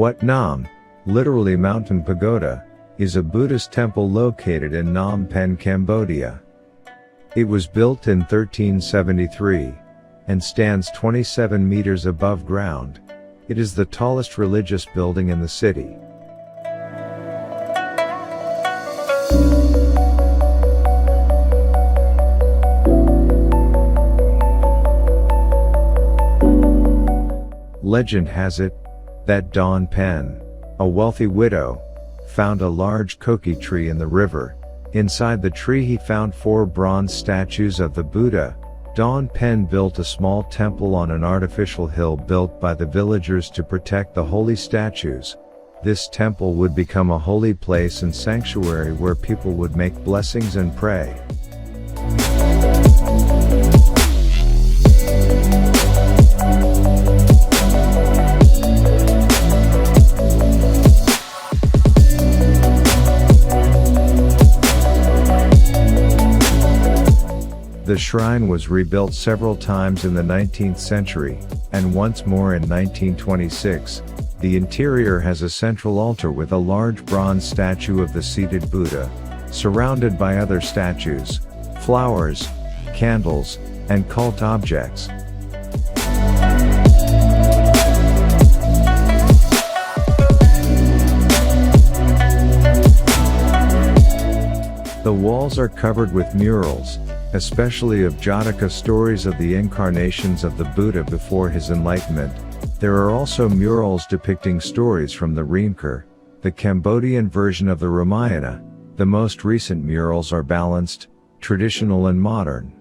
Wat Nam, literally Mountain Pagoda, is a Buddhist temple located in Phnom Penh, Cambodia. It was built in 1373 and stands 27 meters above ground. It is the tallest religious building in the city. Legend has it that Phnom Penh, a wealthy widow, found a large koki tree in the river. Inside the tree he found 4 bronze statues of the Buddha. Phnom Penh built a small temple on an artificial hill built by the villagers to protect the holy statues. This temple would become a holy place and sanctuary where people would make blessings and pray. The shrine was rebuilt several times in the 19th century, and once more in 1926. The interior has a central altar with a large bronze statue of the seated Buddha, surrounded by other statues, flowers, candles, and cult objects. The walls are covered with murals, especially of Jataka stories of the incarnations of the Buddha before his enlightenment. There are also murals depicting stories from the Reamker, the Cambodian version of the Ramayana. The most recent murals are balanced, traditional and modern.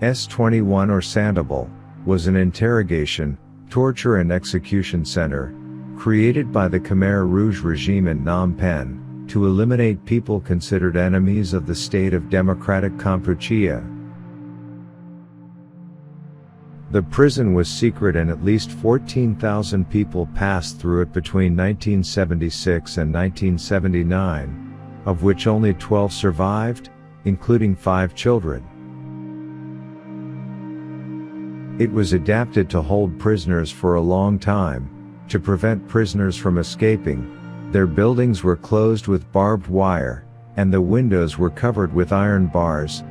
S21 or Sandoval was an interrogation, torture and execution center created by the Khmer Rouge regime in Phnom Penh to eliminate people considered enemies of the state of Democratic Kampuchea. The prison was secret and at least 14,000 people passed through it between 1976 and 1979, of which only 12 survived, including 5 children. It was adapted to hold prisoners for a long time, to prevent prisoners from escaping. Their buildings were closed with barbed wire, and the windows were covered with iron bars.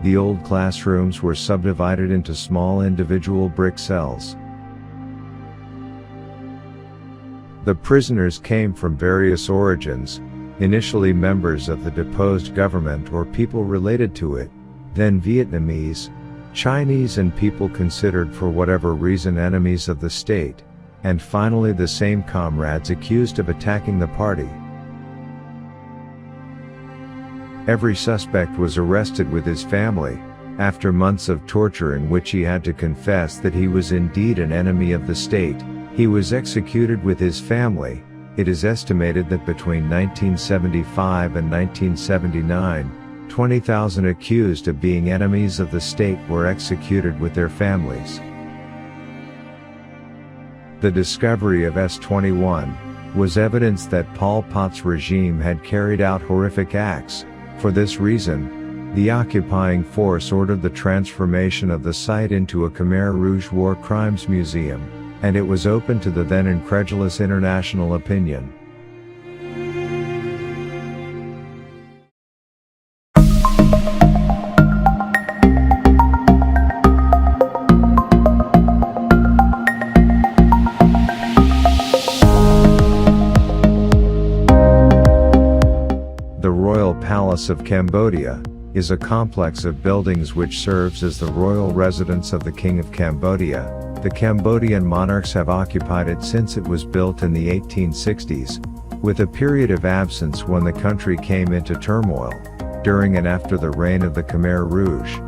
The old classrooms were subdivided into small individual brick cells. The prisoners came from various origins, initially members of the deposed government or people related to it, then Vietnamese, Chinese and people considered for whatever reason enemies of the state, and finally the same comrades accused of attacking the party. Every suspect was arrested with his family, after months of torture in which he had to confess that he was indeed an enemy of the state. He was executed with his family. It is estimated that between 1975 and 1979, 20,000 accused of being enemies of the state were executed with their families. The discovery of S21 was evidence that Pol Pot's regime had carried out horrific acts. For this reason, the occupying force ordered the transformation of the site into a Khmer Rouge war crimes museum, and it was open to the then incredulous international opinion. Palace of Cambodia is a complex of buildings which serves as the royal residence of the King of Cambodia. The Cambodian monarchs have occupied it since it was built in the 1860s, with a period of absence when the country came into turmoil, during and after the reign of the Khmer Rouge.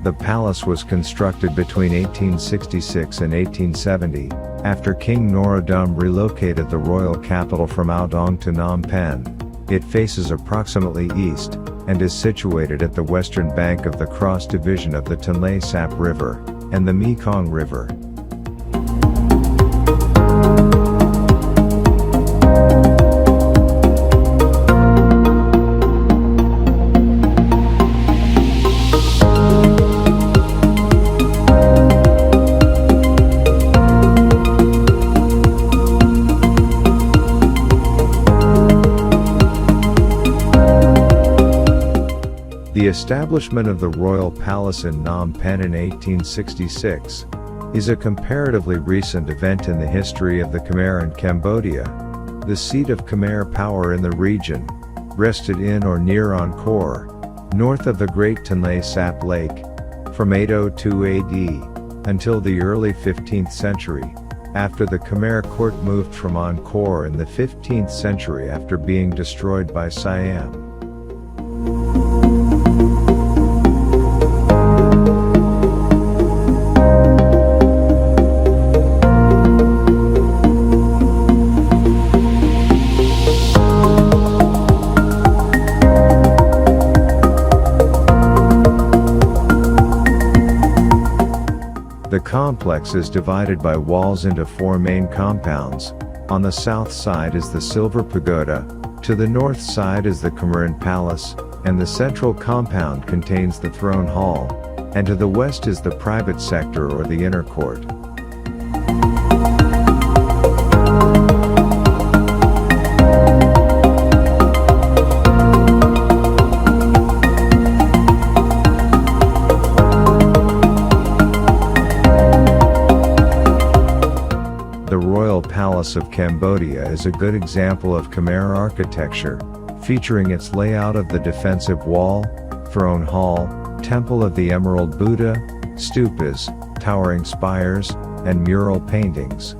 The palace was constructed between 1866 and 1870, after King Norodom relocated the royal capital from Aodong to Phnom Penh. It faces approximately east, and is situated at the western bank of the cross division of the Tonle Sap River, and the Mekong River. The establishment of the royal palace in Phnom Penh in 1866 is a comparatively recent event in the history of the Khmer and Cambodia. The seat of Khmer power in the region rested in or near Angkor, north of the Great Tonle Sap Lake, from 802 AD until the early 15th century, after the Khmer court moved from Angkor in the 15th century after being destroyed by Siam. The complex is divided by walls into four main compounds. On the south side is the Silver Pagoda, to the north side is the Khmeran Palace, and the central compound contains the Throne Hall, and to the west is the private sector or the inner court. The Royal Palace of Cambodia is a good example of Khmer architecture, featuring its layout of the defensive wall, throne hall, temple of the Emerald Buddha, stupas, towering spires, and mural paintings.